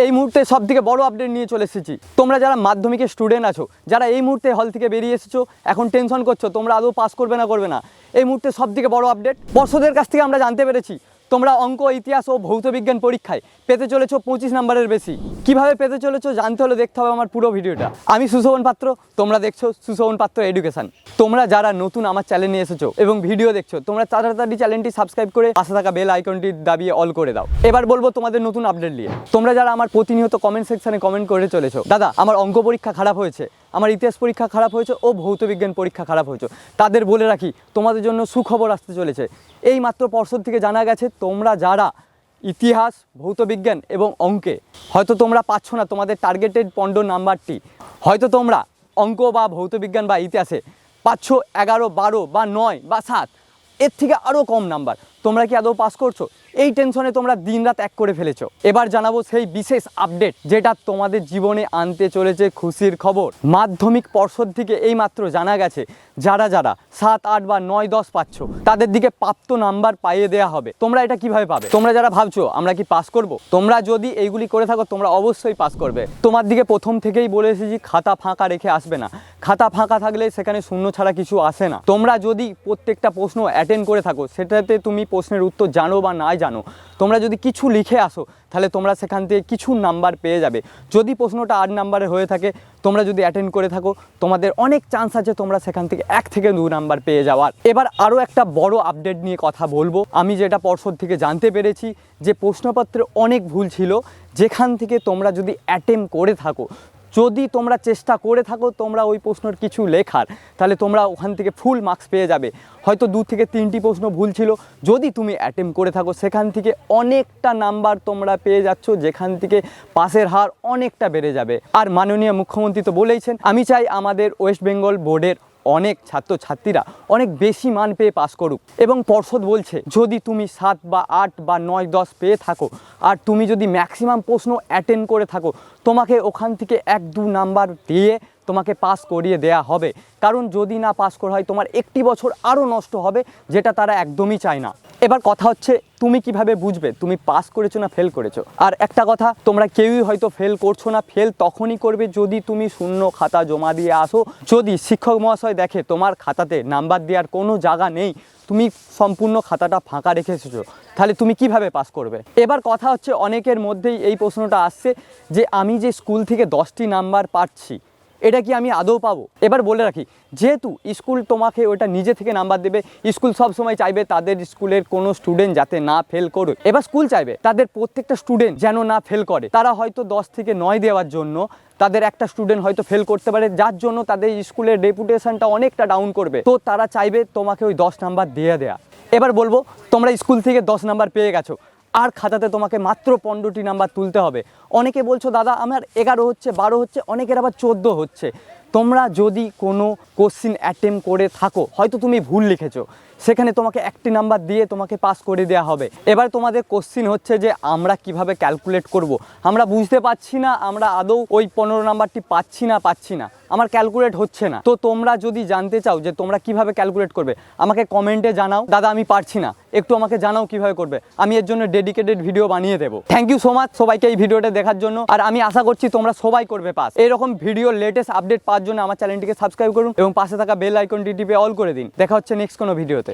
এই মুহূর্তে সবথেকে বড় আপডেট নিয়ে চলে এসেছি। তোমরা যারা মাধ্যমিকের স্টুডেন্ট আছো, যারা এই মুহূর্তে হল থেকে বেরিয়ে এসেছো, এখন টেনশন করছো তোমরা আদৌ পাস করবে না, এই মুহূর্তে সবথেকে বড় আপডেট পর্ষদের কাছ থেকে আমরা জানতে পেরেছি তোমরা অঙ্ক, ইতিহাস ও ভৌত বিজ্ঞান পরীক্ষায় পেতে চলেছো 25 নম্বরের বেশি। কিভাবে পেতে চলেছো জানতে হলে দেখতে হবে আমার পুরো ভিডিওটা। আমি সুশোভন পাত্র, তোমরা দেখছো সুশোভন পাত্র এডুকেশন। তোমরা যারা নতুন আমার চ্যানেলে এসেছো এবং ভিডিও দেখছো, তোমরা তাড়াতাড়ি চ্যানেলটি সাবস্ক্রাইব করে পাশে থাকা বেল আইকনটি দাবিয়ে অল করে দাও। এবার বলবো তোমাদের নতুন আপডেট নিয়ে। তোমরা যারা আমার প্রতিনিয়ত কমেন্ট সেকশনে কমেন্ট করে চলেছো, দাদা আমার অঙ্ক পরীক্ষা খারাপ হয়েছে, আমার ইতিহাস পরীক্ষা খারাপ হয়েছে ও ভৌত বিজ্ঞান পরীক্ষা খারাপ হয়েছে, তাদের বলে রাখি তোমাদের জন্য সুখবর আসতে চলেছে। এই মাত্র পর্ষদ থেকে জানা গেছে তোমরা যারা ইতিহাস, ভৌত বিজ্ঞান এবং অঙ্কে হয়তো তোমরা পাচ্ছ না তোমাদের টার্গেটেড পণ্ড নাম্বারটি, হয়তো তোমরা অঙ্ক বা ভৌত বিজ্ঞান বা ইতিহাসে পাচ্ছ 11, 12 বা 9 বা 7, এর থেকে আরও কম নাম্বার। তোমরা কি আদৌ পাস করছো? এই টেনশনে তোমরা দিনরাত এক করে ফেলেছো। এবার জানাবো সেই বিশেষ আপডেট যেটা তোমাদের জীবনে আনতে চলেছে খুশির খবর। মাধ্যমিক পর্ষদ থেকে এই মাত্র জানা গেছে যারা 7, 8 বা 9, 10 পাচ্ছ তাদের দিকে প্রাপ্ত নাম্বার পাইয়ে দেওয়া হবে। তোমরা এটা কিভাবে পাবে? তোমরা যারা ভাবছো আমরা কি পাস করব, তোমরা যদি এইগুলি করে থাকো তোমরা অবশ্যই পাস করবে। তোমার দিকে প্রথম থেকেই বলে এসেছি খাতা ফাঁকা রেখে আসবে না। খাতা ফাঁকা থাকলে সেখানে শূন্য ছাড়া কিছু আসে না। তোমরা যদি প্রত্যেকটা প্রশ্ন অ্যাটেন্ড করে থাকো, সেটাতে তুমি প্রশ্নের উত্তর জানো বা না জানো, তোমরা যদি কিছু লিখে আসো তাহলে তোমরা সেখান থেকে কিছু নাম্বার পেয়ে যাবে। যদি প্রশ্নটা 8 নাম্বারে হয়ে থাকে, তোমরা যদি অ্যাটেন্ড করে থাকো, তোমাদের অনেক চান্স আছে তোমরা সেখান থেকে 1 থেকে 2 নাম্বার পেয়ে যাওয়ার। এবার আরও একটা বড় আপডেট নিয়ে কথা বলবো। আমি যেটা পর্ষদ থেকে জানতে পেরেছি যে প্রশ্নপত্রে অনেক ভুল ছিল, যেখান থেকে তোমরা যদি অ্যাটেম্প করে থাকো, যদি তোমরা চেষ্টা করে থাকো তোমরা ওই প্রশ্নের কিছু লেখার, তাহলে তোমরা ওখান থেকে ফুল মার্কস পেয়ে যাবে। হয়তো 2 থেকে 3টি প্রশ্ন ভুল ছিল, যদি তুমি অ্যাটেম্প করে থাকো সেখান থেকে অনেকটা নাম্বার তোমরা পেয়ে যাচ্ছ, যেখান থেকে পাসের হার অনেকটা বেড়ে যাবে। আর মাননীয় মুখ্যমন্ত্রী তো বলেইছেন, আমি চাই আমাদের ওয়েস্ট বেঙ্গল বোর্ডের অনেক ছাত্রছাত্রীরা অনেক বেশি মান পেয়ে পাস করুক। এবং পর্ষদ বলছে যদি তুমি 7 বা 8 বা 9, 10 পেয়ে থাকো আর তুমি যদি ম্যাক্সিমাম প্রশ্ন অ্যাটেন্ড করে থাকো, তোমাকে ওখান থেকে 1-2 নাম্বার দিয়ে তোমাকে পাস করিয়ে দেয়া হবে। কারণ যদি না পাস করা হয় তোমার একটি বছর আরও নষ্ট হবে, যেটা তারা একদমই চায় না। এবার কথা হচ্ছে তুমি কিভাবে বুঝবে তুমি পাস করেছো না ফেল করেছো? আর একটা কথা, তোমরা কেউই হয়তো ফেল করছো না। ফেল তখনই করবে যদি তুমি শূন্য খাতা জমা দিয়ে আসো। যদি শিক্ষক মহাশয় দেখে তোমার খাতাতে নাম্বার দেওয়ার কোনো জায়গা নেই, তুমি সম্পূর্ণ খাতাটা ফাঁকা রেখে এসেছো, তাহলে তুমি কিভাবে পাস করবে? এবার কথা হচ্ছে অনেকের মধ্যেই এই প্রশ্নটা আসছে যে আমি যে স্কুল থেকে 10টি নাম্বার পাচ্ছি, এটা কি আমি আদৌ পাবো? এবার বলে রাখি, যেহেতু স্কুল তোমাকে ওটা নিজে থেকে নাম্বার দেবে, স্কুল সব সময় চাইবে তাদের স্কুলের কোনো স্টুডেন্ট যাতে না ফেল করুক। এবার স্কুল চাইবে তাদের প্রত্যেকটা স্টুডেন্ট যেন না ফেল করে। তারা হয়তো 10 থেকে 9 দেওয়ার জন্য তাদের একটা স্টুডেন্ট হয়তো ফেল করতে পারে, যার জন্য তাদের স্কুলের রেপুটেশনটা অনেকটা ডাউন করবে। তো তারা চাইবে তোমাকে ওই 10 নাম্বার দিয়ে দেয়া। এবার বলবো তোমরা স্কুল থেকে 10 নাম্বার পেয়ে গেছো, আর খাতাতে তোমাকে মাত্র 15টি নাম্বার তুলতে হবে। অনেকে বলছো দাদা আমার 11 হচ্ছে, 12 হচ্ছে, অনেকের আবার 14 হচ্ছে। তোমরা যদি কোনো কোশ্চিন অ্যাটেম্প করে থাকো, হয়তো তুমি ভুল লিখেছো, সেখানে তোমাকে 1টি নাম্বার দিয়ে তোমাকে পাস করে দেওয়া হবে। এবার তোমাদের কোশ্চিন হচ্ছে যে আমরা কিভাবে ক্যালকুলেট করব, আমরা বুঝতে পারছি না আমরা আদৌ ওই 15 নাম্বারটি পাচ্ছি না, আমার ক্যালকুলেট হচ্ছে না। তো তোমরা যদি জানতে চাও যে তোমরা কিভাবে ক্যালকুলেট করবে, আমাকে কমেন্টে জানাও, দাদা আমি পারছি না, একটু আমাকে জানাও কিভাবে করবে, আমি এর জন্য ডেডিকেটেড ভিডিও বানিয়ে দেবো। থ্যাংক ইউ সো মাচ সবাইকে এই ভিডিওটা দেখার জন্য। আর আমি আশা করছি তোমরা সবাই করবে পাস। এরকম ভিডিও লেটেস্ট আপডেট পাওয়ার জন্য আমার চ্যানেলটিকে সাবস্ক্রাইব করুন এবং পাশে থাকা বেল আইকনটি টিপে অল করে দিন। দেখা হচ্ছে নেক্সট কোনো ভিডিওতে।